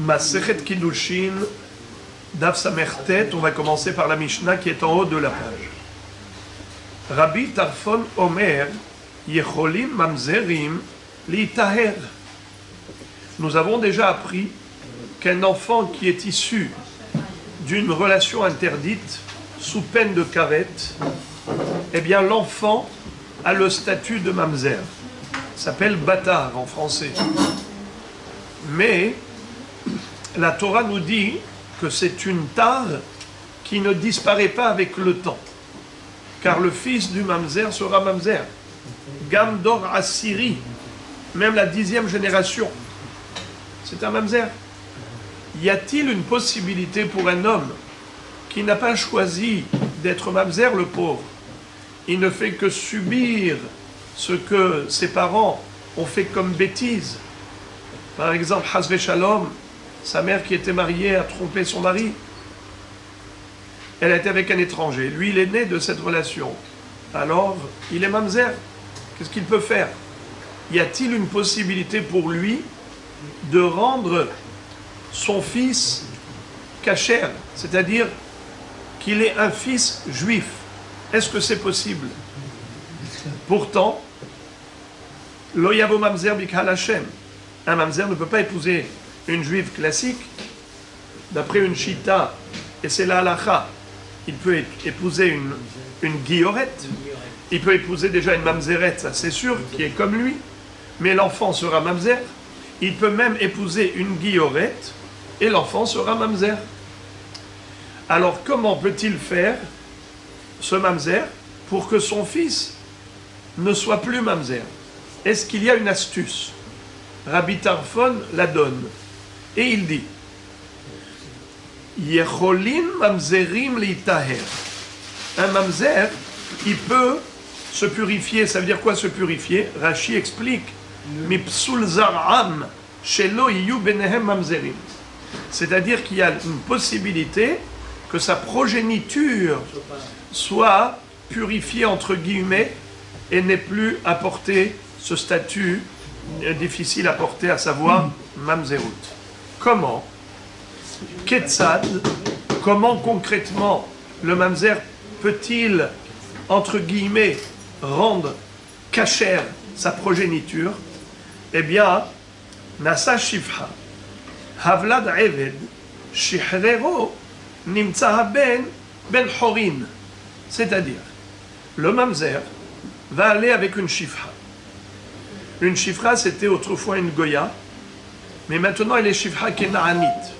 Masechet Kiddushin, Daf Samertet, on va commencer par la Mishnah qui est en haut de la page. Rabbi Tarfon Omer, Yecholim Mamzerim, Litaher. Nous avons déjà appris qu'un enfant qui est issu d'une relation interdite, sous peine de karet, eh bien l'enfant a le statut de mamzer. Ça s'appelle bâtard en français. Mais la Torah nous dit que c'est une tare qui ne disparaît pas avec le temps. Car le fils du mamzer sera mamzer. Gamdor Assiri, même la 10e génération, c'est un mamzer. Y a-t-il une possibilité pour un homme qui n'a pas choisi d'être mamzer, le pauvre, il ne fait que subir ce que ses parents ont fait comme bêtise. Par exemple, Hasve Shalom, sa mère qui était mariée a trompé son mari. Elle était avec un étranger. Lui, il est né de cette relation. Alors, il est mamzer. Qu'est-ce qu'il peut faire? Y a-t-il une possibilité pour lui de rendre son fils kasher, c'est-à-dire qu'il est un fils juif? Est-ce que c'est possible? Pourtant, lo yavo mamzer bikal Hashem. Un mamzer ne peut pas épouser une juive classique. D'après une chita, et c'est la halacha, il peut épouser une guillorette. Il peut épouser déjà une mamzerette, ça c'est sûr, qui est comme lui. Mais l'enfant sera mamzer. Il peut même épouser une guillorette et l'enfant sera mamzer. Alors comment peut-il faire, ce mamzer, pour que son fils ne soit plus mamzer? Est-ce qu'il y a une astuce? Rabbi Tarfon la donne. Et il dit, Yecholim mamzerim litaher. Un mamzer, il peut se purifier. Ça veut dire quoi se purifier? Rashi explique, Mipsul zar'am shelo iyu benehem mamzerim. C'est-à-dire qu'il y a une possibilité que sa progéniture soit purifiée entre guillemets et n'ait plus à porter ce statut difficile à porter, à savoir mamzerut. Comment? Ketzad, comment concrètement le mamzer peut-il, entre guillemets, rendre kasher sa progéniture? Eh bien, Nasa Shifha, Havlad Eved, Shihrero, Nimtsa Ben Horin. C'est-à-dire, le mamzer va aller avec une shifra. Une shifra, c'était autrefois une goya, mais maintenant elle est shifra kenaanite.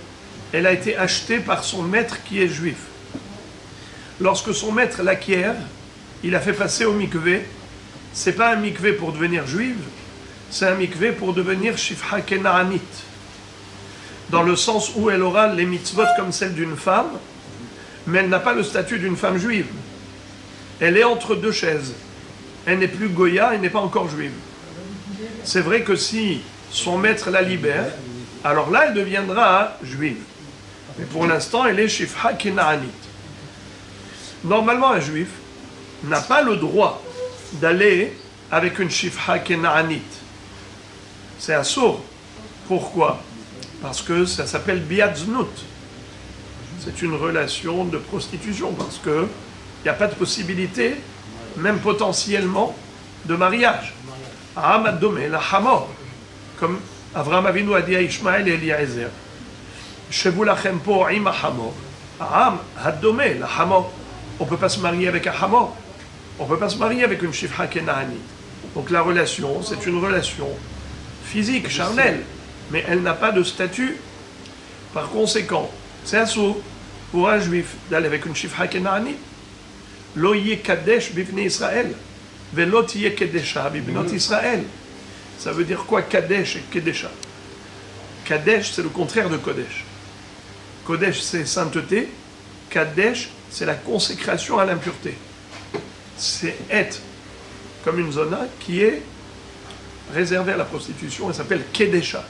Elle a été achetée par son maître qui est juif. Lorsque son maître l'acquiert, il a fait passer au mikvé. C'est pas un mikvé pour devenir juive, c'est un mikvé pour devenir shifra kenaanite. Dans le sens où elle aura les mitzvot comme celle d'une femme, mais elle n'a pas le statut d'une femme juive. Elle est entre deux chaises. Elle n'est plus goya, elle n'est pas encore juive. C'est vrai que si son maître la libère, alors là, elle deviendra juive. Mais pour l'instant, elle est shifra kenaanite. Normalement, un juif n'a pas le droit d'aller avec une shifra kenaanite. C'est assourd. Pourquoi? Parce que ça s'appelle biaznut. C'est une relation de prostitution, parce qu'il n'y a pas de possibilité, même potentiellement, de mariage. Aam ad-domé la hamor, comme Avraham Avinu a dit à Ishmaël et Eliezer. Shevu lachem po im hamor. Aam ad-domé la hamor. On ne peut pas se marier avec un hamor. On ne peut pas se marier avec une shifra kenaanite. Donc la relation, c'est une relation physique, charnelle, mais elle n'a pas de statut. Par conséquent, c'est assourd pour un juif d'aller avec une shifra kenaanite. Lo yeh kadesh bivnei Israël. Velo tiyeh kedesha bibnot Israël. Ça veut dire quoi, kadesh et kedesha? Kadesh, c'est le contraire de kodesh. Kodesh, c'est sainteté. Kadesh, c'est la consécration à l'impureté. C'est être comme une zona qui est réservée à la prostitution. Elle s'appelle kedesha.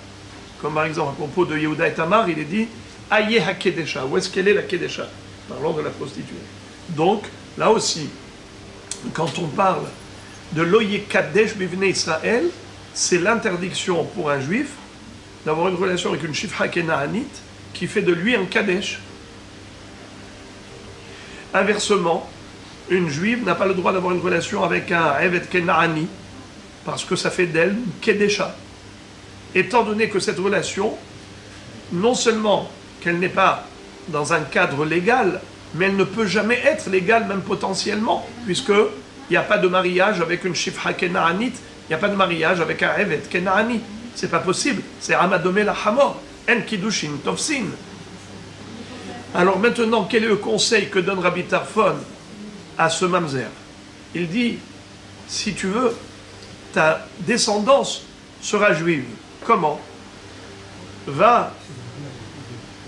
Comme par exemple à propos de Yehuda et Tamar, il est dit Aye ha kedesha. Où est-ce qu'elle est la kedesha? Parlant de la prostituée. Donc, là aussi, quand on parle de l'Oye Kadesh Bivnei Israël, c'est l'interdiction pour un juif d'avoir une relation avec une Shifra Kenaanite qui fait de lui un Kadesh. Inversement, une juive n'a pas le droit d'avoir une relation avec un Evet Kenaani parce que ça fait d'elle une Kedesha. Étant donné que cette relation, non seulement qu'elle n'est pas dans un cadre légal, mais elle ne peut jamais être légale, même potentiellement, puisqu'il n'y a pas de mariage avec une Shifra Kenaanite, il n'y a pas de mariage avec un Evet Kenaani. C'est pas possible, c'est Amadomé la Hamor, En Kiddushin Tovsin. Alors maintenant, quel est le conseil que donne Rabbi Tarfon à ce mamzer? Il dit, si tu veux, ta descendance sera juive. Comment? Va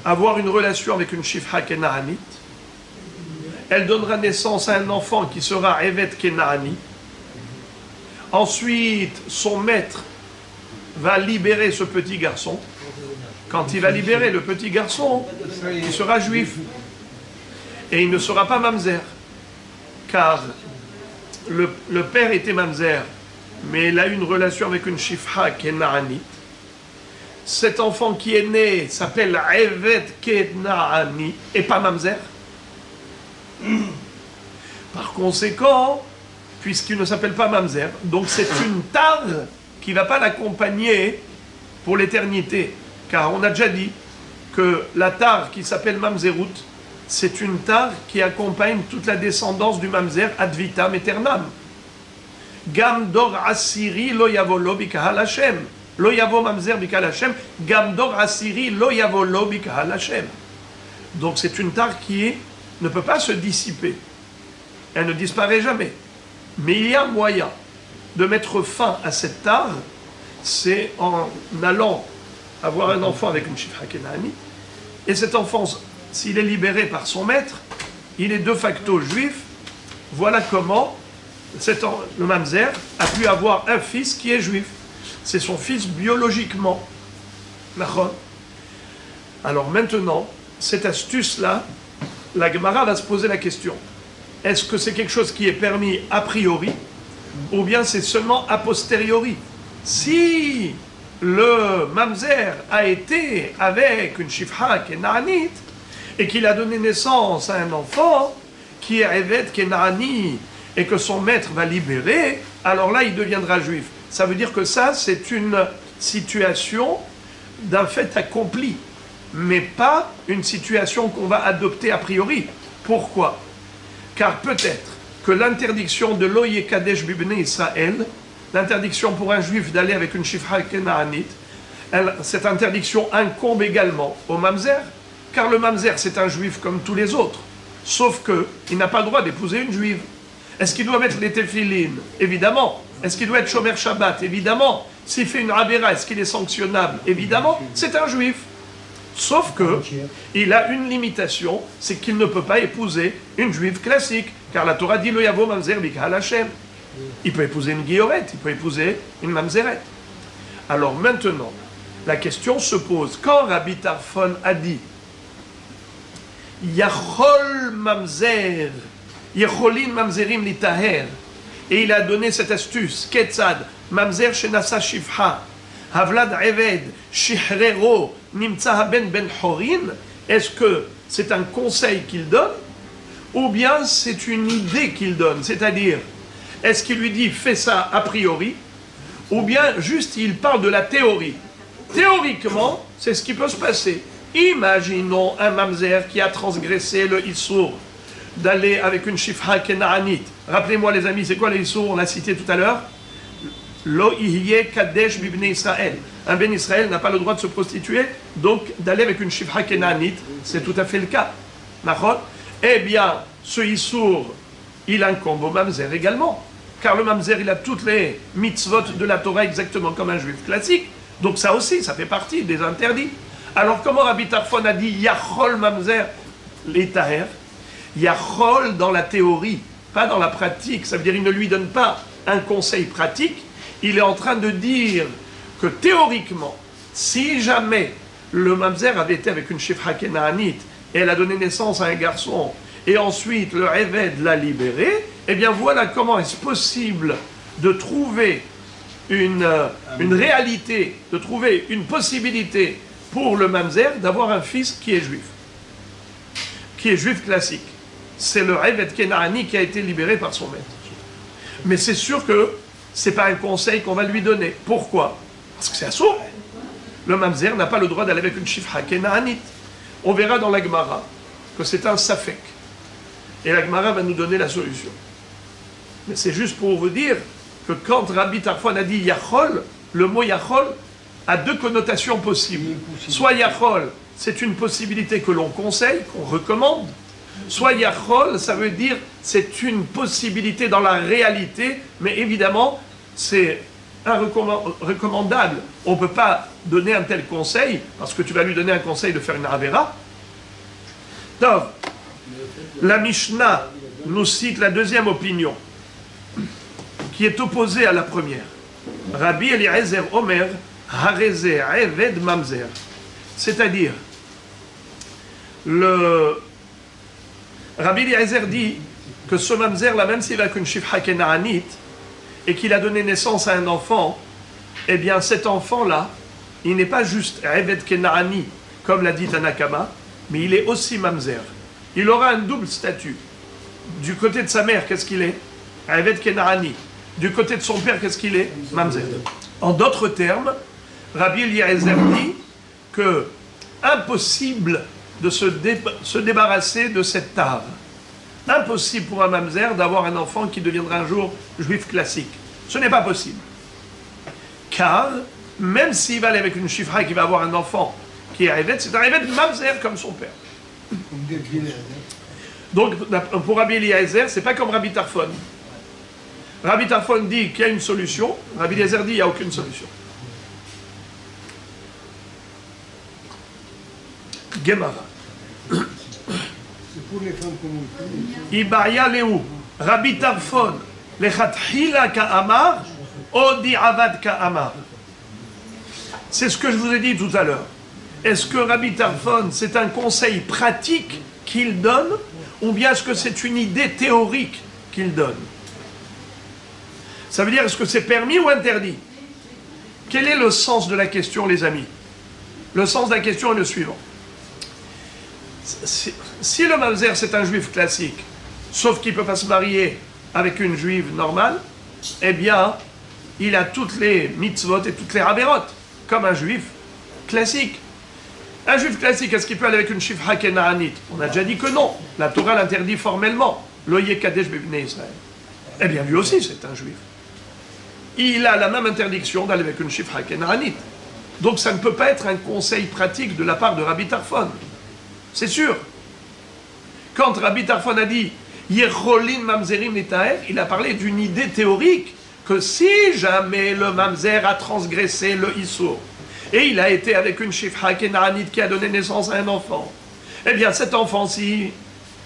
avoir une relation avec une Shifra Kenaanite. Elle donnera naissance à un enfant qui sera Evet Kenaani. Ensuite, son maître va libérer ce petit garçon. Quand il va libérer le petit garçon, il sera juif. Et il ne sera pas mamzer. Car le père était mamzer, mais il a eu une relation avec une Shifra Kenaanite. Cet enfant qui est né s'appelle Evet Kenaani et pas mamzer. Par conséquent, puisqu'il ne s'appelle pas mamzer, donc c'est une tar qui ne va pas l'accompagner pour l'éternité. Car on a déjà dit que la tar qui s'appelle mamzerut, c'est une tar qui accompagne toute la descendance du mamzer ad vitam aeternam. Gam dor asiri lo yavo lo bikahal Hashem. Lo yavo mamzer bikahal Hashem. Gam dor asiri lo yavo lo bikahal Hashem. Donc c'est une tar qui ne peut pas se dissiper. Elle ne disparaît jamais. Mais il y a moyen de mettre fin à cette tar, c'est en allant avoir un enfant avec une Shifra Kenaani. Et cet enfant, s'il est libéré par son maître, il est de facto juif. Voilà comment le mamzer a pu avoir un fils qui est juif. C'est son fils biologiquement. Alors maintenant, cette astuce-là, la Gemara va se poser la question. Est-ce que c'est quelque chose qui est permis a priori, ou bien c'est seulement a posteriori? Si le mamzer a été avec une Shifra Kenaanite et qu'il a donné naissance à un enfant qui est Evet Kenaani et que son maître va libérer, alors là il deviendra juif. Ça veut dire que ça c'est une situation d'un fait accompli, mais pas une situation qu'on va adopter a priori. Pourquoi? Car peut-être que l'interdiction de Loye Kadesh Bibne Israël, l'interdiction pour un juif d'aller avec une Shifra Kenaanite, cette interdiction incombe également au mamzer, car le mamzer c'est un juif comme tous les autres, sauf qu'il n'a pas le droit d'épouser une juive. Est-ce qu'il doit mettre les téphilines? Évidemment. Est-ce qu'il doit être Shomer Shabbat? Évidemment. S'il fait une Avera, est-ce qu'il est sanctionnable? Évidemment. C'est un juif. Sauf que il a une limitation, c'est qu'il ne peut pas épouser une juive classique, car la Torah dit Lo yavo mamzer bikahal Hashem. Il peut épouser une guillorette, il peut épouser une mamzeret. Alors maintenant, la question se pose, quand Rabbi Tarfon a dit Yachol mamzer, Yacholin mamzerim litaher, et il a donné cette astuce, Ketzad, mamzer shenasa shifha, Havlad Eved, Shihrero, Nimtza Ben Ben Horin, est-ce que c'est un conseil qu'il donne ou bien c'est une idée qu'il donne? C'est-à-dire, est-ce qu'il lui dit fais ça a priori ou bien juste il parle de la théorie? Théoriquement, c'est ce qui peut se passer. Imaginons un mamzer qui a transgressé le Issour d'aller avec une Shifra Kenaanite. Rappelez-moi les amis, c'est quoi le Issour? On l'a cité tout à l'heure. Lo ihye kadesh bibnei Israël. Un ben Israël n'a pas le droit de se prostituer, donc d'aller avec une Shifra Kenaanite, c'est tout à fait le cas. Eh bien, ce Issour, il incombe au mamzer également. Car le mamzer, il a toutes les mitzvot de la Torah exactement comme un juif classique. Donc ça aussi, ça fait partie des interdits. Alors comment Rabbi Tarfon a dit Yachol mamzer l'itaher? Yachol dans la théorie, pas dans la pratique. Ça veut dire qu'il ne lui donne pas un conseil pratique. Il est en train de dire que théoriquement, si jamais le mamzer avait été avec une Shifra Kenaanite et elle a donné naissance à un garçon et ensuite le Eved l'a libéré, eh bien voilà comment est-ce possible de trouver une réalité, de trouver une possibilité pour le mamzer d'avoir un fils qui est juif classique. C'est le Eved Kenaani qui a été libéré par son maître. Mais c'est sûr que ce n'est pas un conseil qu'on va lui donner. Pourquoi? Parce que c'est assourd. Le mamzer n'a pas le droit d'aller avec une shifra Kenaanite. On verra dans la Gemara que c'est un safek. Et la Gemara va nous donner la solution. Mais c'est juste pour vous dire que quand Rabbi Tarfon a dit Yachol, le mot Yachol a deux connotations possibles. Soit Yachol, c'est une possibilité que l'on conseille, qu'on recommande. Soit Yachol, ça veut dire c'est une possibilité dans la réalité, mais évidemment, c'est recommandable. On ne peut pas donner un tel conseil, parce que tu vas lui donner un conseil de faire une Avera. Donc, la Mishnah nous cite la deuxième opinion, qui est opposée à la première. Rabbi Eliezer Omer, Hareze Eved Mamzer. C'est-à-dire, Rabbi Eliezer dit que ce mamzer là, même s'il a qu'une shifra kenaanite et qu'il a donné naissance à un enfant, eh bien cet enfant-là, il n'est pas juste Eved Kenaani, comme l'a dit Tanakama, mais il est aussi mamzer. Il aura un double statut. Du côté de sa mère, qu'est-ce qu'il est? Eved Kenaani. Du côté de son père, qu'est-ce qu'il est? Mamzer. En d'autres termes, Rabbi Eliezer dit que impossible de se débarrasser de cette tare. Impossible pour un mamzer d'avoir un enfant qui deviendra un jour juif classique. Ce n'est pas possible. Car, même s'il va aller avec une chifra qui va avoir un enfant qui est Eved, c'est un Eved mamzer comme son père. Donc, pour Rabbi Eliezer, c'est pas comme Rabbi Tarfon. Rabbi Tarfon dit qu'il y a une solution, Rabbi Eliezer dit qu'il n'y a aucune solution. Gemara. Ibaya Leou, Rabbi Tarfon, Lechatchila Ka'amar, Odi Avad Ka'amar. C'est ce que je vous ai dit tout à l'heure. Est-ce que Rabbi Tarfon, c'est un conseil pratique qu'il donne, ou bien est-ce que c'est une idée théorique qu'il donne? Ça veut dire, est-ce que c'est permis ou interdit? Quel est le sens de la question, les amis? Le sens de la question est le suivant. Si le mamzer c'est un juif classique, sauf qu'il ne peut pas se marier avec une juive normale, eh bien, il a toutes les mitzvot et toutes les avérotes, comme un juif classique. Un juif classique, est-ce qu'il peut aller avec une shifra kenaanite? On a déjà dit que non. La Torah l'interdit formellement. Lo yekadesh bebnei Israël. Eh bien, lui aussi, c'est un juif. Il a la même interdiction d'aller avec une shifra kenaanite. Donc, ça ne peut pas être un conseil pratique de la part de Rabbi Tarfon. C'est sûr. Quand Rabbi Tarfon a dit Yecholin mamzerim nitaer, il a parlé d'une idée théorique que si jamais le mamzer a transgressé le issour et il a été avec une shifra kenaanite qui a donné naissance à un enfant, eh bien cet enfant-ci,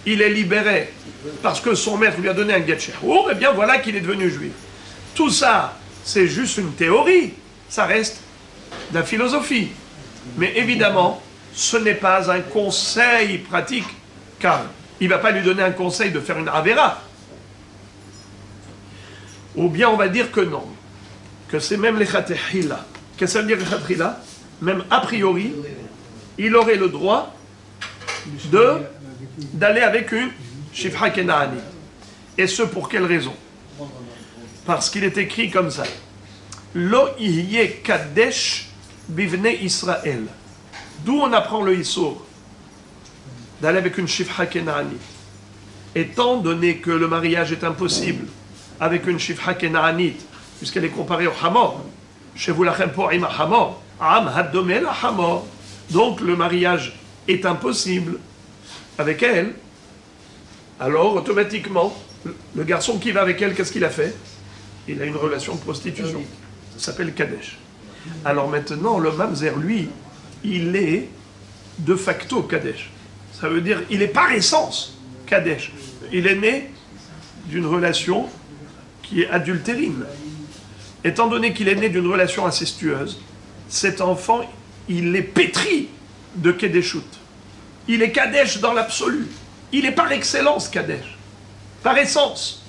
il est libéré parce que son maître lui a donné un get shehour, eh bien voilà qu'il est devenu juif. Tout ça, c'est juste une théorie. Ça reste de la philosophie. Mais évidemment, ce n'est pas un conseil pratique, car il ne va pas lui donner un conseil de faire une avera. Ou bien on va dire que non, que c'est même les chatechila. Qu'est-ce que ça veut dire les chatechila? Même a priori, il aurait le droit d'aller avec une shifra kenaani. Et ce pour quelle raison? Parce qu'il est écrit comme ça. Lo ihye kadesh bivnei Israël. D'où on apprend le Issour d'aller avec une shifra kenaani. Étant donné que le mariage est impossible avec une shifra kenaanite, puisqu'elle est comparée au hamor, chez vous lachem po'im hamor, am haddomel hamor. Donc le mariage est impossible avec elle. Alors automatiquement, le garçon qui va avec elle, qu'est-ce qu'il a fait? Il a une relation de prostitution. Ça s'appelle Kadesh. Alors maintenant, le mamzer, lui, il est de facto Kadesh. Ça veut dire, il est par essence Kadesh. Il est né d'une relation qui est adultérine. Étant donné qu'il est né d'une relation incestueuse, cet enfant, il est pétri de Kedeshut. Il est Kadesh dans l'absolu. Il est par excellence Kadesh. Par essence.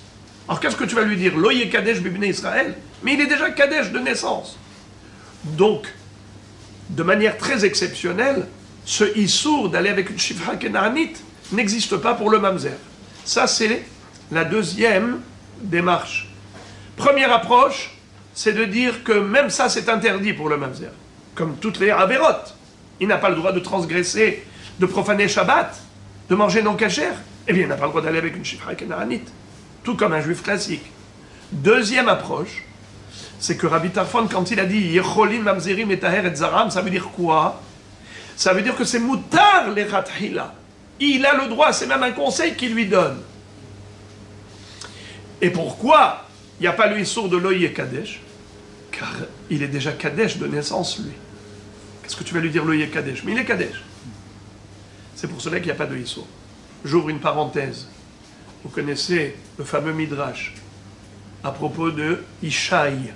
Alors qu'est-ce que tu vas lui dire? Loye Kadesh bibnei Israël? mais il est déjà Kadesh de naissance. Donc, de manière très exceptionnelle, ce Issour d'aller avec une Shifra Kenaanite n'existe pas pour le Mamzer. Ça, c'est la deuxième démarche. Première approche, c'est de dire que même ça, c'est interdit pour le Mamzer. Comme toutes les Avérotes. Il n'a pas le droit de transgresser, de profaner Shabbat, de manger non kasher. Eh bien, il n'a pas le droit d'aller avec une Shifra Kenaanite. Tout comme un juif classique. Deuxième approche, c'est que Rabbi Tarfon, quand il a dit Yecholim mamzerim et taher et zaram, ça veut dire quoi? Ça veut dire que c'est moutar les rathila. Il a le droit, c'est même un conseil qu'il lui donne. Et pourquoi il n'y a pas le Issour de Loïe Kadesh? Car il est déjà Kadesh de naissance, lui. Qu'est-ce que tu vas lui dire Loïe Kadesh? Mais il est Kadesh. C'est pour cela qu'il n'y a pas de Issour. J'ouvre une parenthèse. Vous connaissez le fameux Midrash à propos de Ishaï.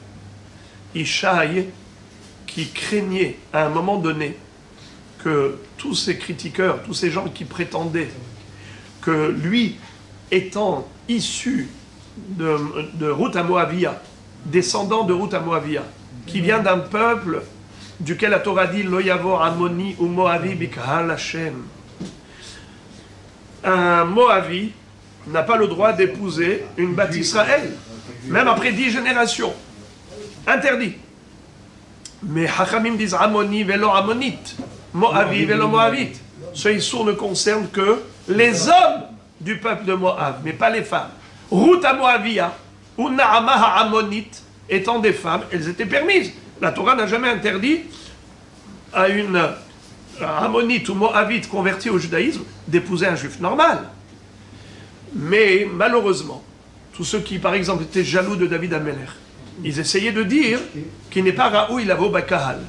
Ishaï qui craignait à un moment donné que tous ces critiqueurs, tous ces gens qui prétendaient que lui, étant issu de Ruth à Moavia, descendant de Ruth à Moavia, qui vient d'un peuple duquel la Torah dit Lo yavor Amoni ou Moavi bikahal Hashem. Un Moavi n'a pas le droit d'épouser une Bat Israël, même après 10 générations. Interdit. Mais Hachamim disent Amoni velo Amonite, Moavi velo Moavite. Ce Issour ne concerne que les hommes du peuple de Moab, mais pas les femmes. Ruth à Moavia, ou Naamah Amonite, étant des femmes, elles étaient permises. La Torah n'a jamais interdit à une Ammonite ou Moabite convertie au judaïsme d'épouser un juif normal. Mais malheureusement, tous ceux qui, par exemple, étaient jaloux de David Amelech, ils essayaient de dire qu'il n'est pas Raoui Lavo Bakahal.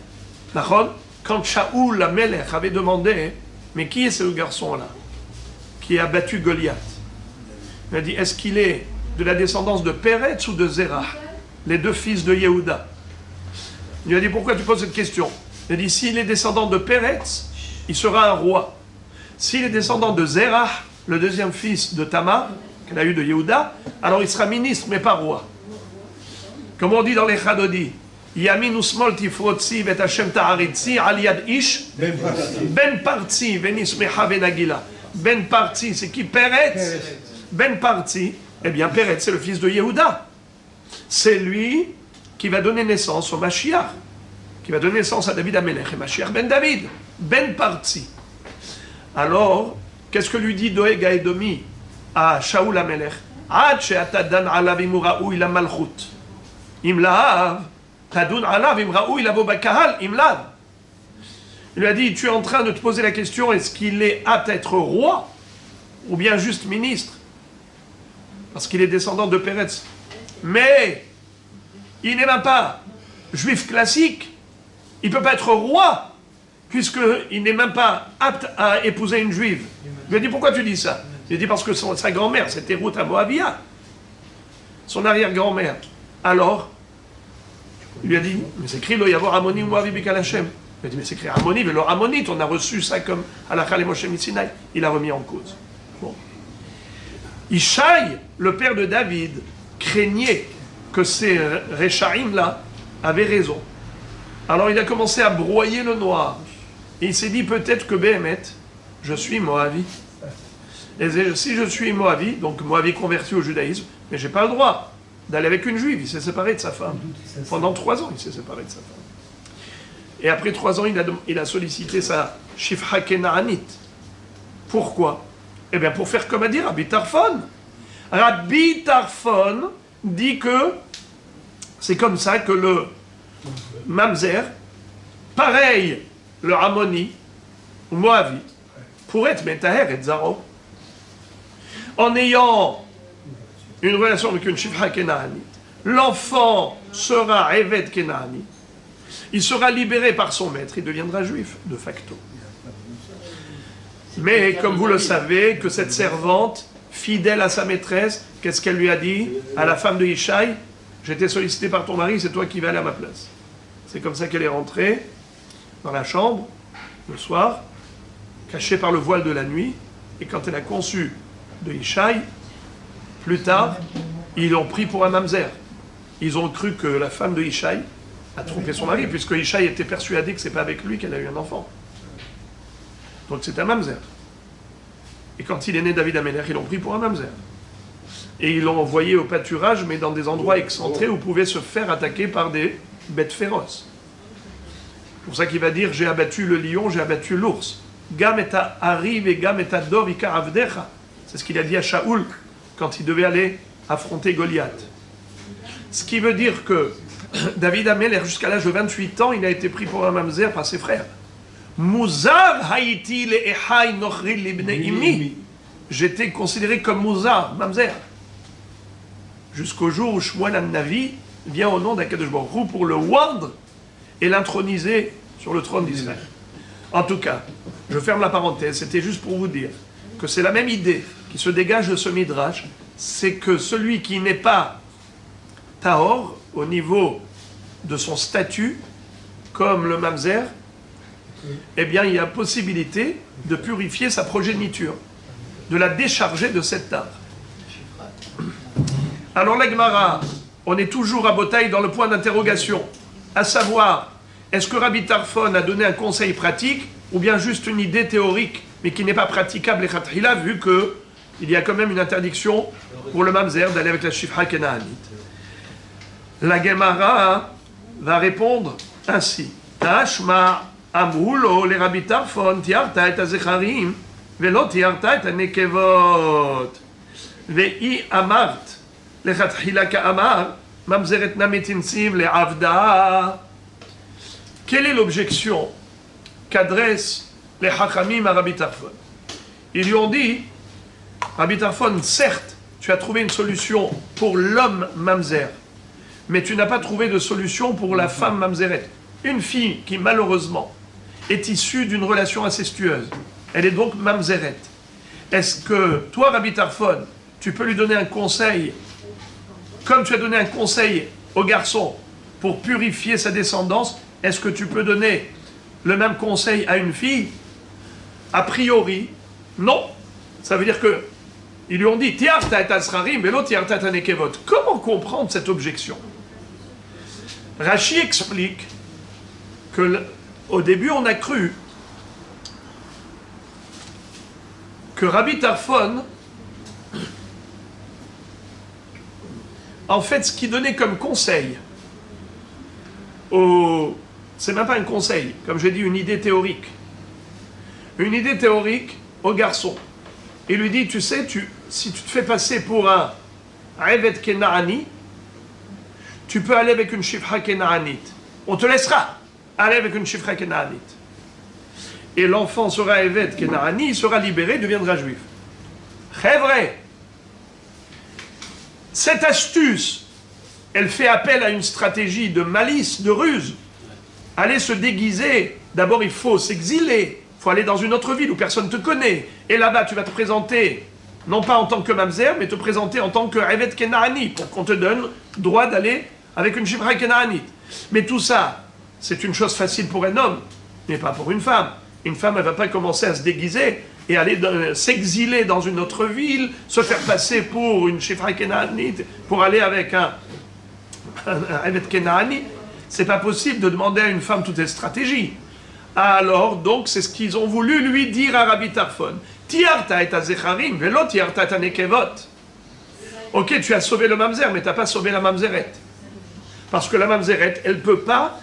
Quand Shaoul Amelech avait demandé, mais qui est ce garçon-là qui a battu Goliath? Il a dit, est-ce qu'il est de la descendance de Péretz ou de Zerah, les deux fils de Yehuda? Il lui a dit, pourquoi tu poses cette question? Il a dit, s'il est descendant de Péretz, il sera un roi. S'il est descendant de Zerah, le deuxième fils de Tamar, qu'elle a eu de Yehuda, alors il sera ministre, mais pas roi. Comme on dit dans les Chadodi, Yamin usmol tifrotzi vet Hashem ta'aritzi al yad ish ben parti venismecha venagila. Ben parti, c'est qui? Péretz. Ben parti, eh bien Péretz, c'est le fils de Yehuda. C'est lui qui va donner naissance au Mashiach, qui va donner naissance à David Amelech, et Mashiach ben David. Ben parti. Alors, qu'est-ce que lui dit Doeg Edomi à Shaoul Amelech? Ad she'atadan alav imura'u ila malchut. Imlaav, tadun alav imra'u ila bakahal imlav. Il lui a dit, tu es en train de te poser la question, est-ce qu'il est apte à être roi ou bien juste ministre? Parce qu'il est descendant de Péretz. Mais il n'est même pas juif classique. Il ne peut pas être roi, puisqu'il n'est même pas apte à épouser une juive. Il lui a dit, pourquoi tu dis ça? Il a dit, parce que sa grand-mère, c'était Ruth à Moavia. Son arrière-grand-mère. Alors, il lui a dit, mais c'est écrit, il doit y avoir Amoni ou Moavi Bikal Hashem. Il a dit, mais c'est écrit Amoni, mais le Ammonite, on a reçu ça comme Halakha le Moshe Mitsinai. Il a remis en cause. Bon. Ishaï, le père de David, craignait que ces Réchaïm-là avaient raison. Alors il a commencé à broyer le noir. Et il s'est dit, peut-être que Béhémet, je suis Moavi. Et si je suis Moavi, donc Moavi converti au judaïsme, mais je n'ai pas le droit d'aller avec une juive. Il s'est séparé de sa femme. Pendant 3 ans, il s'est séparé de sa femme. Et après 3 ans, il a sollicité sa Shifra Kenaanite. Pourquoi? Eh bien, pour faire comme a dit Rabbi Tarfon. Rabbi Tarfon dit que c'est comme ça que le Mamzer, pareil, le Ammoni, ou Moavi, pourrait être Metaher et Zaro, en ayant une relation avec une Shifra Kenaanite. L'enfant sera Evet Kenaani. Il sera libéré par son maître, il deviendra juif, de facto. Mais comme vous le savez, que cette servante, fidèle à sa maîtresse, qu'est-ce qu'elle lui a dit à la femme de Ishaï? J'étais sollicité par ton mari, c'est toi qui vas aller à ma place. C'est comme ça qu'elle est rentrée dans la chambre, le soir, cachée par le voile de la nuit, et quand elle a conçu de Ishaï, plus tard, ils l'ont pris pour un mamzer. ils ont cru que la femme de Ishaï a trompé son mari, puisque Ishaï était persuadé que c'est pas avec lui qu'elle a eu un enfant. Donc c'est un mamzer. Et quand il est né David Améler, ils l'ont pris pour un mamzer. Et ils l'ont envoyé au pâturage, mais dans des endroits excentrés où pouvait se faire attaquer par des bêtes féroces. C'est pour ça qu'il va dire, j'ai abattu le lion, j'ai abattu l'ours. Gam et arrive et gam et dov ikar avdecha. C'est ce qu'il a dit à Shaoul quand il devait aller affronter Goliath. Ce qui veut dire que David Améler, jusqu'à l'âge de 28 ans, il a été pris pour un mamzer par ses frères. Muzar haïti le ehai nochri libne imi. J'étais considéré comme Muzar, mamzer. Jusqu'au jour où Shmuel an-Navi vient au nom d'Akadosh Baruch Hu pour le oindre et l'introniser sur le trône d'Israël. En tout cas, je ferme la parenthèse, c'était juste pour vous dire que c'est la même idée qui se dégage de ce midrash, c'est que celui qui n'est pas tahor au niveau de son statut, comme le mamzer, eh bien il y a possibilité de purifier sa progéniture, de la décharger de cette tare. Alors la Gemara, on est toujours à Botaï dans le point d'interrogation, à savoir, est-ce que Rabbi Tarfon a donné un conseil pratique ou bien juste une idée théorique mais qui n'est pas praticable et khatrila, vu qu'il y a quand même une interdiction pour le mamzer d'aller avec la shifra kenaanite. La Gemara va répondre ainsi. Tashma amrulo le Rabbi Tarfon tiarta et azecharim velo tiarta et anekevot vei amart lechatchila ka'amar mamzeret nametinsiv le avda. Quelle est l'objection qu'adressent les Hachamim à Rabbi Tarfon? Ils lui ont dit, Rabbi Tarfon, certes, tu as trouvé une solution pour l'homme mamzer, mais tu n'as pas trouvé de solution pour la femme mamzeret. Une fille qui, malheureusement, est issue d'une relation incestueuse. Elle est donc mamzeret. Est-ce que, toi, Rabbi Tarfon, tu peux lui donner un conseil, comme tu as donné un conseil au garçon pour purifier sa descendance? Est-ce que tu peux donner le même conseil à une fille? A priori, non. Ça veut dire que ils lui ont dit Tiarta et Azrarim, mais l'autre Tiarta et Nekevot. Comment comprendre cette objection? Rashi explique que au début, on a cru que Rabbi Tarfon, en fait, ce qu'il donnait comme conseil c'est même pas un conseil, comme je l'ai dit, une idée théorique. Une idée théorique au garçon. Il lui dit, tu sais, si tu te fais passer pour un Eved Kenaani, tu peux aller avec une Shifra Kenaanite. On te laissera aller avec une Shifra Kenaanite. Et l'enfant sera Eved Kenaani, il sera libéré, deviendra juif. Très vrai. Cette astuce, elle fait appel à une stratégie de malice, de ruse. Aller se déguiser, d'abord il faut s'exiler, il faut aller dans une autre ville où personne ne te connaît. Et là-bas, tu vas te présenter, non pas en tant que mamzer, mais te présenter en tant que Eved Kenaani, pour qu'on te donne droit d'aller avec une Shifra Kenaanite. Mais tout ça, c'est une chose facile pour un homme, mais pas pour une femme. Une femme, elle ne va pas commencer à se déguiser et aller s'exiler dans une autre ville, se faire passer pour une Shifra Kenaanite, pour aller avec un Eved Kenaani. C'est pas possible de demander à une femme toutes les stratégies. Alors, donc, c'est ce qu'ils ont voulu lui dire à Rabbi Tarfon. Tiarta et azecharim, velo tiarta et anekevot. Ok, tu as sauvé le mamzer, mais tu n'as pas sauvé la mamzeret. Parce que la mamzeret, elle ne peut pas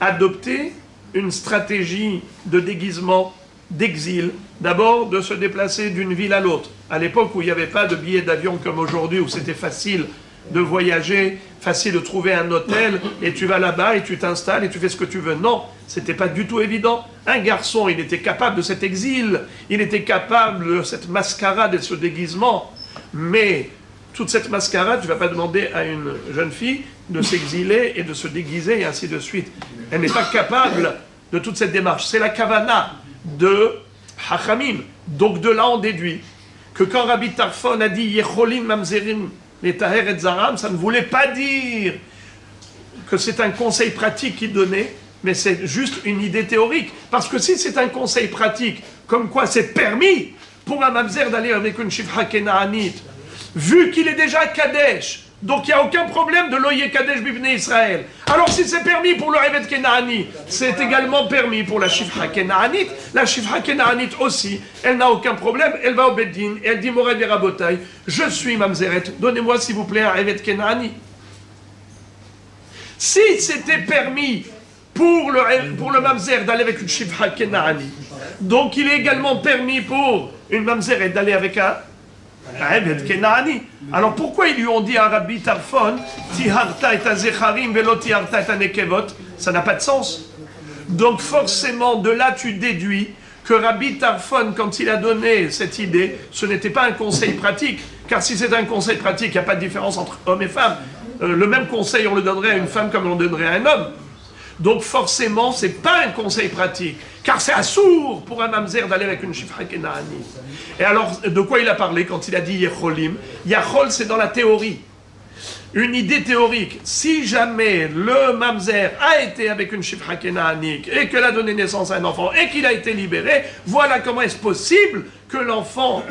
adopter une stratégie de déguisement, d'exil. D'abord, de se déplacer d'une ville à l'autre. À l'époque où il n'y avait pas de billets d'avion comme aujourd'hui, où c'était facile de voyager, facile de trouver un hôtel, et tu vas là-bas et tu t'installes et tu fais ce que tu veux. Non, c'était pas du tout évident. Un garçon, il était capable de cet exil, il était capable de cette mascarade et de ce déguisement, mais toute cette mascarade, tu vas pas demander à une jeune fille de s'exiler et de se déguiser et ainsi de suite. Elle n'est pas capable de toute cette démarche. C'est la kavana de Hachamim. Donc de là, on déduit que quand Rabbi Tarfon a dit Yecholim mamzerim les Taher et Zaram, ça ne voulait pas dire que c'est un conseil pratique qu'il donnait, mais c'est juste une idée théorique. Parce que si c'est un conseil pratique, comme quoi c'est permis pour un mamzer d'aller avec une Shifra Kenaanite, vu qu'il est déjà Kadesh, Donc il n'y a aucun problème de l'Oye Kadesh Bibne Israël. Alors si c'est permis pour le Evet Kenaani, c'est également permis pour la Shifra Kenaanite. La Shifra Kenaanite aussi, elle n'a aucun problème. Elle va au Beddin et elle dit Moré Verabotai, je suis Mamzeret, donnez-moi s'il vous plaît un Evet Kenaani. Si c'était permis pour le Mamzer d'aller avec une Shifra Kenaani, donc il est également permis pour une Mamzeret d'aller avec un Evet Kenaani. Alors pourquoi ils lui ont dit à Rabbi Tarfon, Tiharta et Azecharim velo Tiharta et Anekevot? Ça n'a pas de sens. Donc forcément, de là tu déduis que Rabbi Tarfon, quand il a donné cette idée, ce n'était pas un conseil pratique. Car si c'est un conseil pratique, il n'y a pas de différence entre hommes et femmes. Le même conseil, on le donnerait à une femme comme on le donnerait à un homme. Donc forcément, ce n'est pas un conseil pratique. Car c'est assourd pour un mamzer d'aller avec une Shifra Kenaani. Et alors, de quoi il a parlé quand il a dit Yecholim? Yachol, c'est dans la théorie. Une idée théorique. Si jamais le mamzer a été avec une Shifra Kenaanique et qu'elle a donné naissance à un enfant et qu'il a été libéré, voilà comment est-ce possible que l'enfant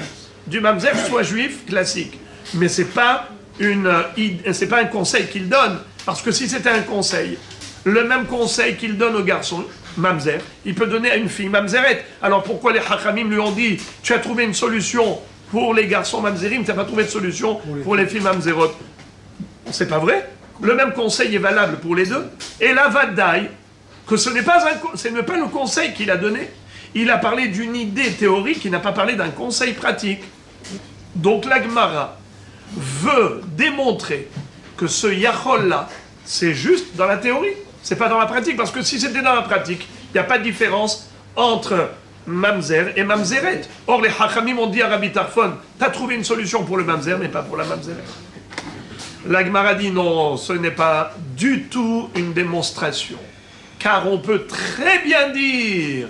du mamzer soit juif classique. Mais ce n'est pas un conseil qu'il donne. Parce que si c'était un conseil, le même conseil qu'il donne au garçon, mamzer, il peut donner à une fille mamzeret. Alors pourquoi les hachamim lui ont dit tu as trouvé une solution pour les garçons mamzerim, tu n'as pas trouvé de solution pour les filles mamzerot? C'est pas vrai. Le même conseil est valable pour les deux. Et la vadaï, que ce n'est pas le conseil qu'il a donné. Il a parlé d'une idée théorique, il n'a pas parlé d'un conseil pratique. Donc la Gemara veut démontrer que ce yachol-là, c'est juste dans la théorie. C'est pas dans la pratique, parce que si c'était dans la pratique, il n'y a pas de différence entre mamzer et mamzeret. Or, les hachamim ont dit à Rabbi Tarfon, tu as trouvé une solution pour le mamzer, mais pas pour la mamzeret. La Gemara dit non, ce n'est pas du tout une démonstration. Car on peut très bien dire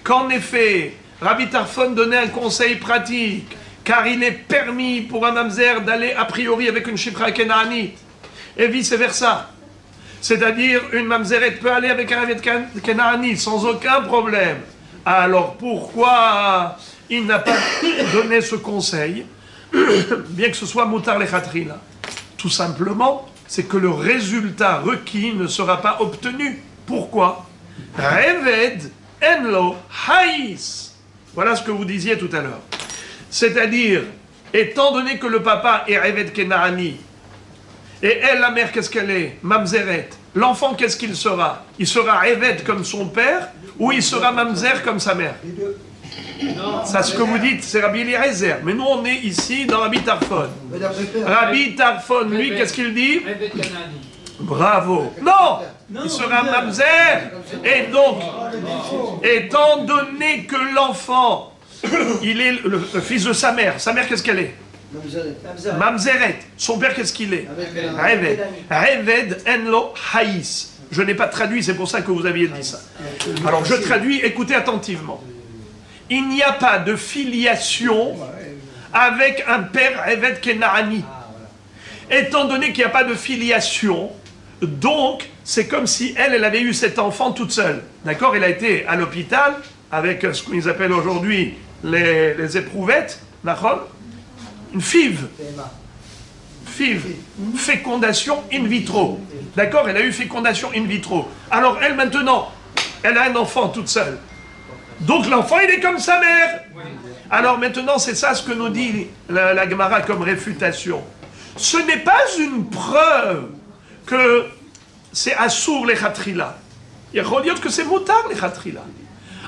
qu'en effet, Rabbi Tarfon donnait un conseil pratique, car il est permis pour un mamzer d'aller a priori avec une Shifra Kenaanite, et vice-versa. C'est-à-dire, une mamzeret peut aller avec un Evet Kenaani sans aucun problème. Alors pourquoi il n'a pas donné ce conseil, bien que ce soit Moutar Lechatrila? Tout simplement, c'est que le résultat requis ne sera pas obtenu. Pourquoi? Reved enlo haïs. Voilà ce que vous disiez tout à l'heure. C'est-à-dire, étant donné que le papa est Evet Kenaani, et elle, la mère, qu'est-ce qu'elle est? Mamzeret. L'enfant, qu'est-ce qu'il sera? Il sera Evet comme son père, ou il sera Mamzer comme sa mère? Ça, ce que vous dites, c'est Rabbi Eliezer. Mais nous, on est ici dans Rabbi Tarfon. Rabbi Tarfon, lui, qu'est-ce qu'il dit? Bravo. Non, il sera Mamzer. Et donc, étant donné que l'enfant, il est le fils de sa mère qu'est-ce qu'elle est? Mamzeret. Son père, qu'est-ce qu'il est? Reved. Reved enlo haïs. Je n'ai pas traduit, c'est pour ça que vous aviez dit ça. Alors je traduis, écoutez attentivement. Il n'y a pas de filiation avec un père Reved Kenaani. Étant donné qu'il n'y a pas de filiation, donc c'est comme si elle avait eu cet enfant toute seule. D'accord? Elle a été à l'hôpital avec ce qu'ils appellent aujourd'hui les éprouvettes, d'accord? Une FIV, fécondation in vitro. D'accord? Elle a eu fécondation in vitro. Alors elle maintenant, elle a un enfant toute seule. Donc l'enfant il est comme sa mère. Alors maintenant c'est ça ce que nous dit la Gemara comme réfutation. Ce n'est pas une preuve que c'est assour les chatrila. Il faut dire que c'est moutar les chatrila.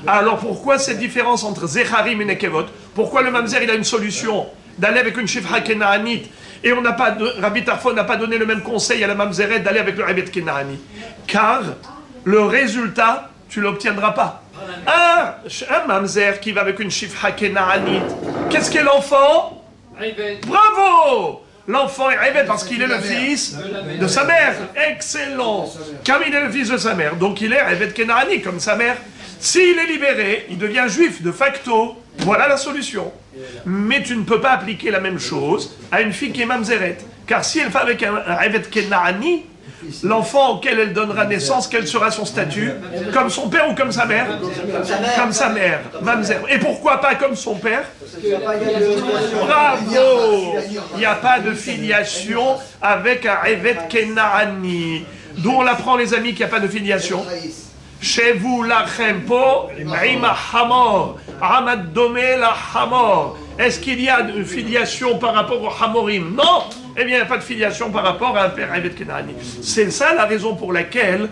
Alors pourquoi cette différence entre Zecharim et Nekevot? Pourquoi le mamzer il a une solution d'aller avec une Shifra Kenaanite et Rabbi Tarfon n'a pas donné le même conseil à la mamzeret d'aller avec le Evet Kenaani? Car le résultat, tu ne l'obtiendras pas. Un mamzer qui va avec une Shifra Kenaanite, qu'est-ce qu'est l'enfant? Bravo! L'enfant est Evet parce qu'il est le fils de sa mère. Excellent! Comme il est le fils de sa mère, donc il est Evet Kenaani comme sa mère. S'il est libéré, il devient juif de facto. Voilà la solution. Mais tu ne peux pas appliquer la même chose à une fille qui est mamzeret. Car si elle fait avec un Evet Kenaani, L'enfant auquel elle donnera naissance, quel sera son statut? Comme son père ou comme sa mère? Comme sa mère. Mamzer. Et pourquoi pas comme son père? Bravo! Il n'y a pas de filiation avec un Evet Kenaani. D'où on l'apprend, les amis, qu'il n'y a pas de filiation. Chez vous, lachem po, ima hamor, amad domé la hamor. Est-ce qu'il y a une filiation par rapport au hamorim? Non! Eh bien, il n'y a pas de filiation par rapport à un père Evet Kenaani. C'est ça la raison pour laquelle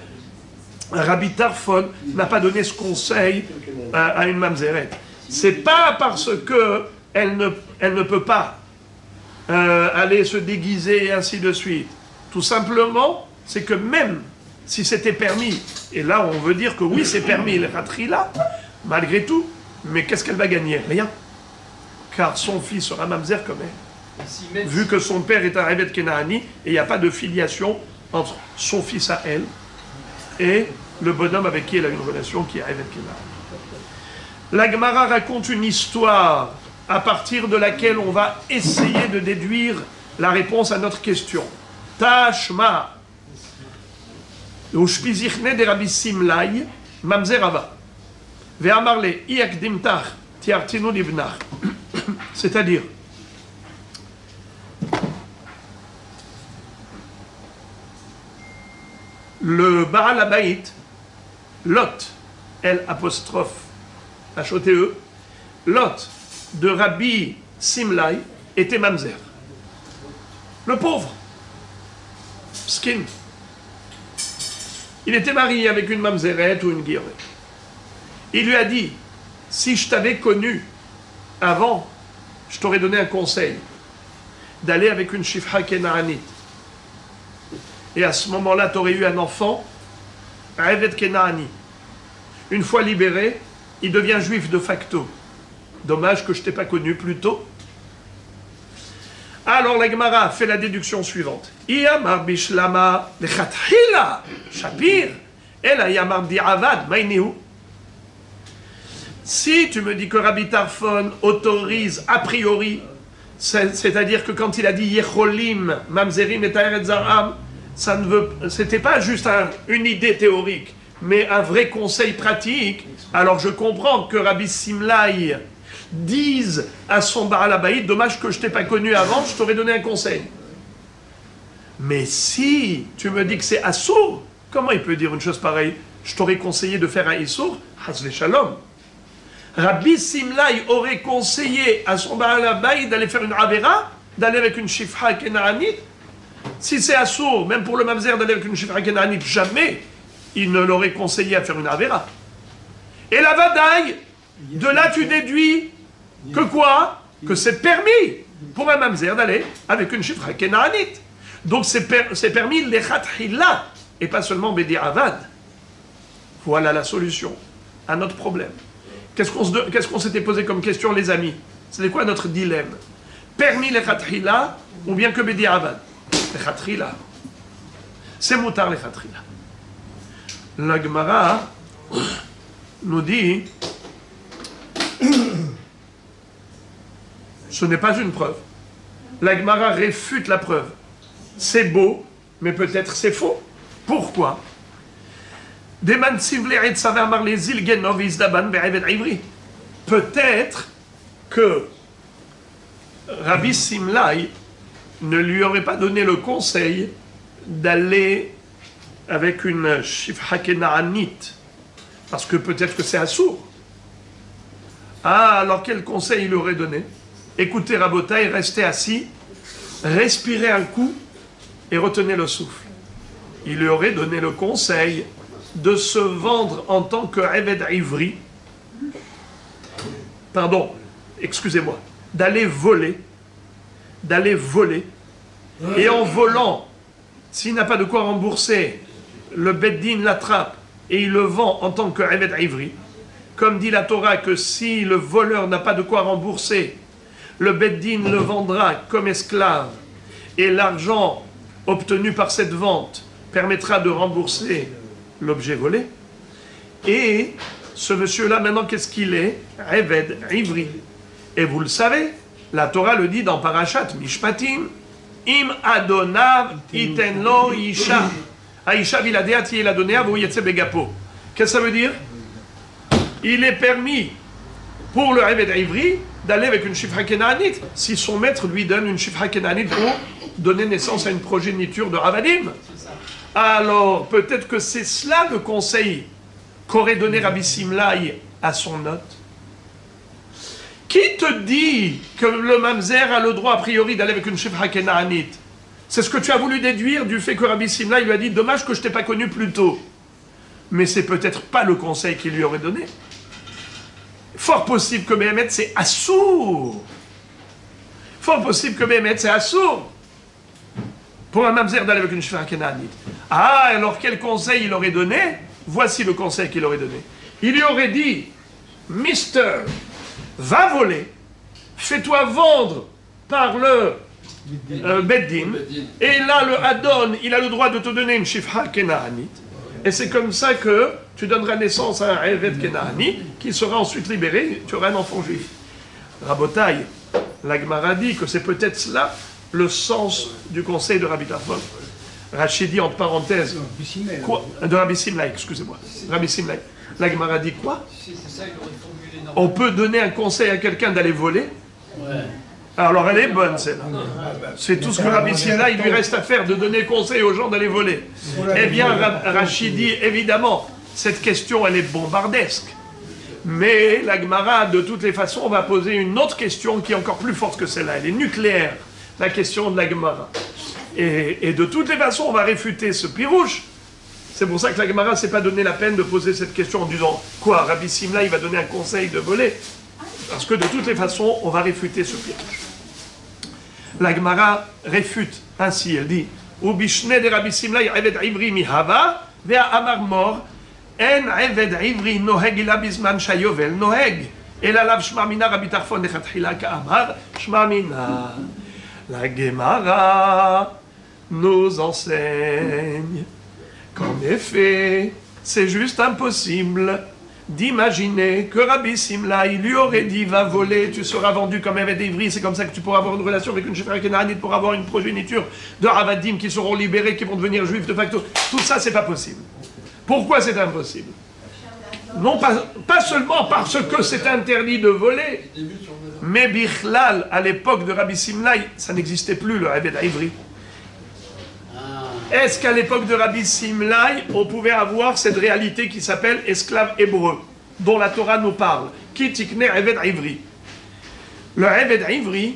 Rabbi Tarfon n'a pas donné ce conseil à une mamzeret. C'est pas parce que elle ne peut pas aller se déguiser et ainsi de suite. Tout simplement, c'est que même si c'était permis, et là on veut dire que oui c'est permis, le khatrila, malgré tout, mais qu'est-ce qu'elle va gagner? Rien. Car son fils sera mamzer comme elle. Vu que son père est un Evet Kenaani, et il n'y a pas de filiation entre son fils à elle et le bonhomme avec qui elle a une relation qui est Evet Kenaani. La Gemara raconte une histoire à partir de laquelle on va essayer de déduire la réponse à notre question. Tashma. Ushpizichne de Rabbi Simlai, mamzer ava. Ve'amarle, iakdimtach, tiartinu libnach. C'est-à-dire, le Baal Habayit, Lot, L apostrophe H-O-T-E, Lot de Rabbi Simlai était mamzer. Le pauvre, skin. Il était marié avec une mamzerette ou une guirette. Il lui a dit, si je t'avais connu avant, je t'aurais donné un conseil, d'aller avec une shifra kenaanite. Et à ce moment-là, tu aurais eu un enfant, un Evet Kenaani. Une fois libéré, il devient juif de facto. Dommage que je ne t'ai pas connu plus tôt. Alors la Gemara fait la déduction suivante. Iyamar bishlama lechatchila shapir ela yamar di'avad maïnéhu. Si tu me dis que Rabbi Tarfon autorise a priori, c'est-à-dire que quand il a dit Yecholim, Mamzerim et Ta'eret Zaram, c'était pas juste une idée théorique, mais un vrai conseil pratique. Alors je comprends que Rabbi Simlai dise à son Baal Habayit, dommage que je t'ai pas connu avant, je t'aurais donné un conseil. Mais si tu me dis que c'est Assour, comment il peut dire une chose pareille? Je t'aurais conseillé de faire un Issour, Hasve Shalom. Rabbi Simlai aurait conseillé à son Baal Habayit d'aller faire une Avera, d'aller avec une Shifra Kenaanit. Si c'est Assour, même pour le Mamzer d'aller avec une Shifra Kenaanit, jamais il ne l'aurait conseillé à faire une Avera. Et la Vadaï, de là tu déduis que quoi? Que c'est permis pour un Mamzer d'aller avec une Shifra Kenaanit. Donc c'est permis les Khatrila, et pas seulement Bedi Avad. Voilà la solution à notre problème. Qu'est-ce qu'on s'était posé comme question, les amis? C'était quoi notre dilemme? Permis les Khatrila ou bien que Bedi Avad? Les Khatrila. C'est moutard les Khatrila. La Gemara nous dit ce n'est pas une preuve. La Gemara réfute la preuve. C'est beau, mais peut-être c'est faux. Pourquoi? Peut-être que Rabbi Simlai ne lui aurait pas donné le conseil d'aller avec une Shifra Kenaanite, parce que peut-être que c'est assourd. Ah, alors quel conseil il aurait donné? Écoutez Rabotai, restez assis, respirez un coup et retenez le souffle. Il lui aurait donné le conseil de se vendre en tant que Eved Ivri, pardon, excusez-moi, d'aller voler, et en volant, s'il n'a pas de quoi rembourser, le Beddin l'attrape et il le vend en tant que Eved Ivri, comme dit la Torah que si le voleur n'a pas de quoi rembourser, le Beddin le vendra comme esclave, et l'argent obtenu par cette vente permettra de rembourser l'objet volé. Et ce monsieur-là, maintenant, qu'est-ce qu'il est? Eved Ivri. Et vous le savez, la Torah le dit dans Parashat Mishpatim, Im adonav iten lo isha. Aisha viladea tiye ladonea vou yetse begapo. Qu'est-ce que ça veut dire? Il est permis pour le Eved Ivri d'aller avec une Shifra Kenaanite si son maître lui donne une Shifra Kenaanite pour donner naissance à une progéniture de Ravadim. Alors, peut-être que c'est cela le conseil qu'aurait donné Rabbi Simlaï à son hôte. Qui te dit que le mamzer a le droit a priori d'aller avec une Shifra Kenaanite? C'est ce que tu as voulu déduire du fait que Rabbi Simlaï lui a dit « Dommage que je t'ai pas connu plus tôt ». Mais c'est peut-être pas le conseil qu'il lui aurait donné. Fort possible que Béhémet c'est assourd. Fort possible que Béhémet c'est assourd. Pour un mamzer d'aller avec une Shifra Kenaanite. Ah, alors quel conseil il aurait donné? Voici le conseil qu'il aurait donné. Il lui aurait dit, Mister, va voler, fais-toi vendre par le Beddin, et là le Adon, il a le droit de te donner une Shifra Kenaanite, et c'est comme ça que tu donneras naissance à un Eved Kenaani, qui sera ensuite libéré, tu auras un enfant juif. Rabotai, la Gemara dit que c'est peut-être cela le sens du conseil de Rabbi Tarfon. Rachid dit entre parenthèses, quoi, de Rabbi Simlaï, excusez-moi, Rabbi Simlaï. La Gemara dit quoi? On peut donner un conseil à quelqu'un d'aller voler? Alors elle est bonne celle-là. C'est tout ce que Rabbi Simlaï lui reste à faire, de donner conseil aux gens d'aller voler. Eh bien, Rachid dit, évidemment, cette question elle est bombardesque. Mais la Gemara, de toutes les façons, va poser une autre question qui est encore plus forte que celle-là. Elle est nucléaire, la question de la Gemara. Et de toutes les façons, on va réfuter ce pirouche. C'est pour ça que la Gemara ne s'est pas donné la peine de poser cette question en disant « Quoi, Rabbi Simla, il va donner un conseil de voler ?» Parce que de toutes les façons, on va réfuter ce pirouche. La Gemara réfute ainsi, elle dit « Ubishne de Rabbi Simla, Eved Ivri mihava, vea amar mor, en Eved Ivri noheg ila bizman shayovel noheg, el alav shmamina Rabbi Tarfon nechatchila ka'amar shmamina. » La Gemara nous enseigne qu'en effet, c'est juste impossible d'imaginer que Rabbi Simla, il lui aurait dit « Va voler, tu seras vendu comme Eved Ivri, c'est comme ça que tu pourras avoir une relation avec une Shifra Kenaanite pour avoir une progéniture de Ravadim qui seront libérés, qui vont devenir juifs de facto. » Tout ça, c'est pas possible. Pourquoi c'est impossible? Non pas seulement parce que c'est interdit de voler, mais Bichlal, à l'époque de Rabbi Simlaï, ça n'existait plus le Eved Ivri. Est-ce qu'à l'époque de Rabbi Simlaï, on pouvait avoir cette réalité qui s'appelle esclave hébreu, dont la Torah nous parle? Ki tikne Eved Ivri. Le Eved Ivri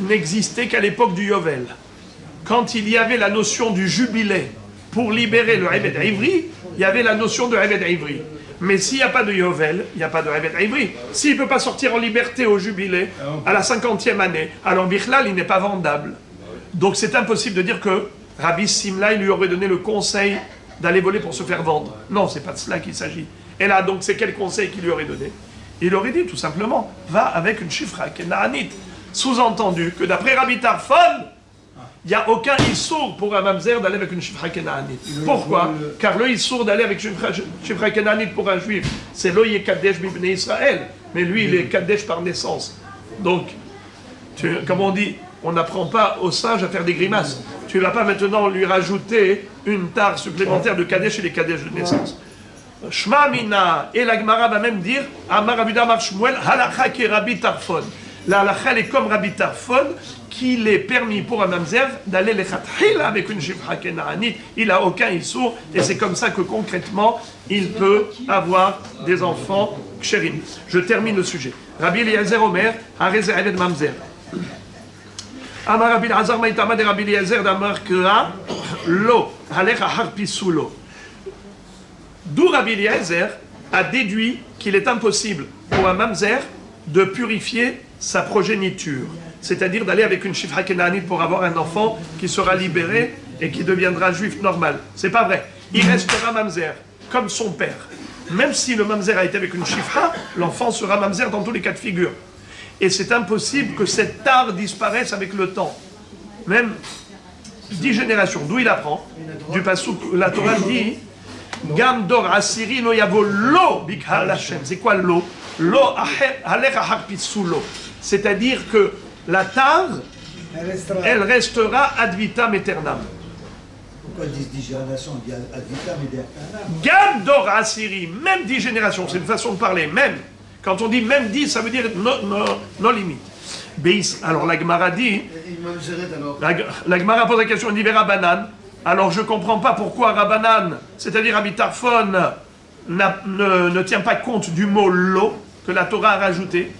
n'existait qu'à l'époque du Yovel. Quand il y avait la notion du jubilé pour libérer le Eved Ivri, il y avait la notion de Eved Ivri. Mais s'il n'y a pas de Yovel, il n'y a pas de Eved Ivri. S'il ne peut pas sortir en liberté au jubilé, à la 50e année, alors Bichlal, il n'est pas vendable. Donc c'est impossible de dire que Rabbi Simlaï lui aurait donné le conseil d'aller voler pour se faire vendre. Non, c'est pas de cela qu'il s'agit. Et là, donc, c'est quel conseil qu'il lui aurait donné? Il aurait dit tout simplement, va avec une Shifra Kenaanite. Sous-entendu que d'après Rabbi Tarfon, il n'y a aucun issour pour un mamzer d'aller avec une Shifra Kenaanite. Pourquoi? Car le issour d'aller avec une Shifra Kenaanite pour un juif, c'est lo yekadesh bibnei Israël. Mais lui, il est kadesh par naissance. Donc, comme on dit, on n'apprend pas au singe à faire des grimaces. Tu ne vas pas maintenant lui rajouter une tare supplémentaire de kadesh et les kadesh de naissance. Shma mina, et la Gemara va même dire, Amar Rabbi Amar Shmuel, halakha ki Rabbi Tarfon. La halakha, elle est comme Rabbi Tarfon, qu'il est permis pour un mamzer d'aller les khatkhila avec une Shifra Kenaanite. Il n'a aucun issour, et c'est comme ça que concrètement, il peut avoir des enfants kshérim. Je termine le sujet. Rabbi Eliezer Omer, Hareze Eved Mamzer. Amar Rabbi Elazar Maïtama de Rabbi Eliezer d'Amar Kra, Lo, Halecha Harpisulo. D'où Rabbi Eliezer a déduit qu'il est impossible pour un mamzer de purifier sa progéniture, c'est-à-dire d'aller avec une Shifra Kenaanite pour avoir un enfant qui sera libéré et qui deviendra juif normal. C'est pas vrai. Il restera mamzer, comme son père. Même si le mamzer a été avec une Shifra, l'enfant sera mamzer dans tous les cas de figure. Et c'est impossible que cette tare disparaisse avec le temps. Même 10 générations. D'où il apprend? Du passouk, la Torah dit Gam dor asiri no yavo lo bikhal Hashem. C'est quoi l'eau? L'eau alecha harpitsu l'eau. C'est-à-dire que la tare elle restera ad vitam aeternam. Pourquoi 10 générations, on dit ad vitam aeternam? Gam dor asiri, même 10 générations, c'est une façon de parler, même. Quand on dit même 10, ça veut dire no limite. Alors la Gemara dit, la Gemara pose la question, elle dit Rabbanan. Alors je ne comprends pas pourquoi Rabbanan, c'est-à-dire Rabbi Tarfon, ne tient pas compte du mot lo que la Torah a rajouté.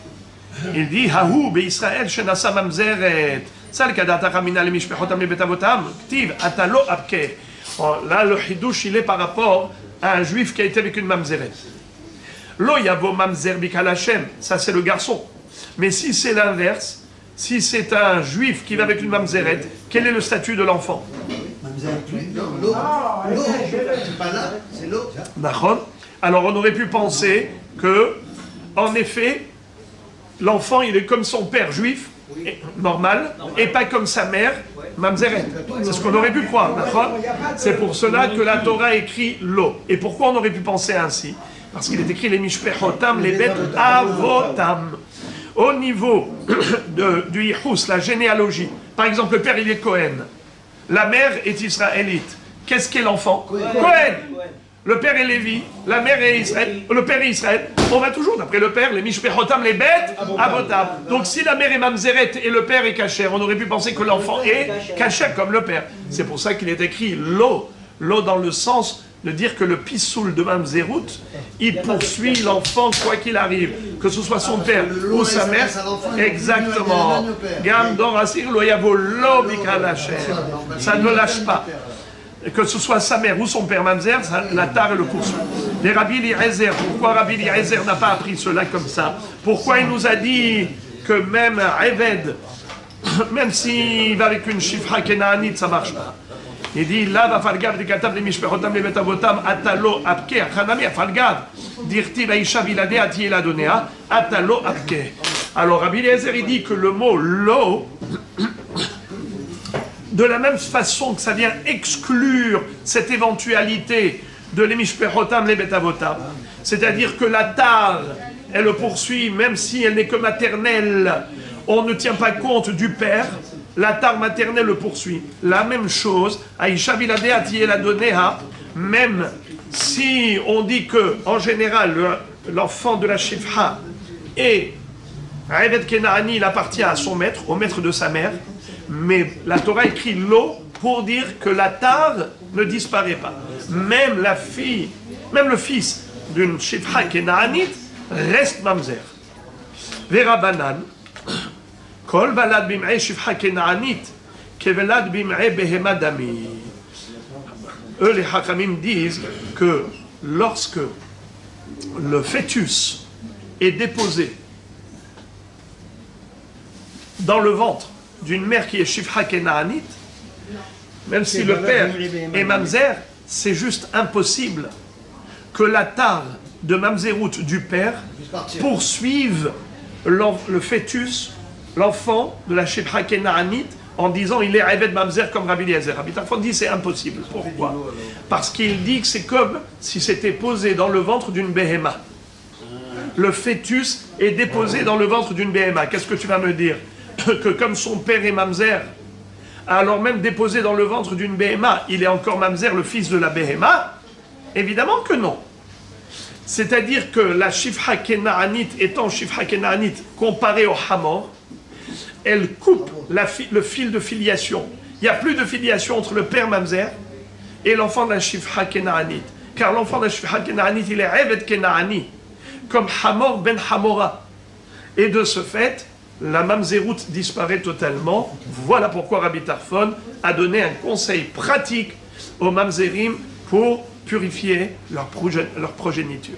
Il dit Hahu beIsraël shenasa mamzeret. Ça le kadata chamina le mishpechotam le betavotam. Ktiv atalo abke. Là le hidouche il est par rapport à un juif qui a été avec une mamzeret. Lo yavo mamzer bikal Hashem. Ça c'est le garçon. Mais si c'est l'inverse, si c'est un juif qui va avec une mamzeret, quel est le statut de l'enfant? Non, l'eau. C'est pas là, c'est l'eau. D'accord. Alors on aurait pu penser que, en effet, l'enfant il est comme son père juif, normal, et pas comme sa mère, mamzeret. C'est ce qu'on aurait pu croire, d'accord. C'est pour cela que la Torah écrit l'eau. Et pourquoi on aurait pu penser ainsi? Parce qu'il est écrit les mishpechotam, les bêtes avotam. Au niveau du Yichus, la généalogie, par exemple le père il est Cohen, la mère est israélite. Qu'est-ce qu'est l'enfant? Cohen. Le père est Lévi, la mère est Israël, le père est Israël. On va toujours d'après le père, les mishpechotam, les bêtes, abotam. Donc si la mère est mamzeret et le père est kasher, on aurait pu penser que l'enfant est kasher comme le père. C'est pour ça qu'il est écrit l'eau. L'eau dans le sens de dire que le pissoul de mamzerout, il poursuit l'enfant quoi qu'il arrive, que ce soit son père ou sa mère. Exactement. Gam dor asir lo yavo lo bikal Hashem. Ça ne lâche pas. Que ce soit sa mère ou son père mamzer, la tare le poursuit. Les Rabbi Eliezer, pourquoi Rabbi Eliezer n'a pas appris cela comme ça? Pourquoi il nous a dit que même Eved, même s'il va avec une shifra kenaanite, ça ne marche pas? Il dit là va falgav de katab les mishpechotam les betavotam atalo apke achanami falgav dirti vaisha vilade ati la donea atalo apke. Alors Rabbi Eliezer il dit que le mot lo, de la même façon que ça vient exclure cette éventualité de les mishpechotam les betavotam, c'est-à-dire que la tare elle le poursuit même si elle n'est que maternelle, on ne tient pas compte du père. La tare maternelle le poursuit. La même chose, Aïcha Bilade Atiye la Donea, même si on dit que, en général, l'enfant de la Shifra et Eved Kenaani, il appartient à son maître, au maître de sa mère, mais la Torah écrit l'eau pour dire que la tare ne disparaît pas. Même la fille, même le fils d'une Shifra Kenaanite reste mamzer. Vera Banan. Kol valad bim'e shifcha kenaanit, kevelad bim'e behema dami. Eux, les Hakamim disent que lorsque le fœtus est déposé dans le ventre d'une mère qui est shifcha kenaanit, même si le père est mamzer, c'est juste impossible que la tare de mamzerout du père poursuive le fœtus, l'enfant de la Shifra Kenaanite, en disant il est Eved Mamzer comme Rabbi Eliezer. Rabbi Tarfon dit c'est impossible. Pourquoi? Parce qu'il dit que c'est comme si c'était posé dans le ventre d'une Behema. Le fœtus est déposé dans le ventre d'une Behema. Qu'est-ce que tu vas me dire? Que comme son père est Mamzer, alors même déposé dans le ventre d'une Behema, il est encore Mamzer, le fils de la Behema? Évidemment que non. C'est-à-dire que la Shifra Kenaanite étant Shifra Kenaanite comparée au Hamor, elle coupe le fil de filiation. Il n'y a plus de filiation entre le père Mamzer et l'enfant de la Shifra Kenaanite. Car l'enfant de la Shifra Kenaanite, il est Eved Kenaani, comme Hamor ben Hamora. Et de ce fait, la Mamzerout disparaît totalement. Voilà pourquoi Rabbi Tarfon a donné un conseil pratique aux Mamzerim pour purifier leur progéniture.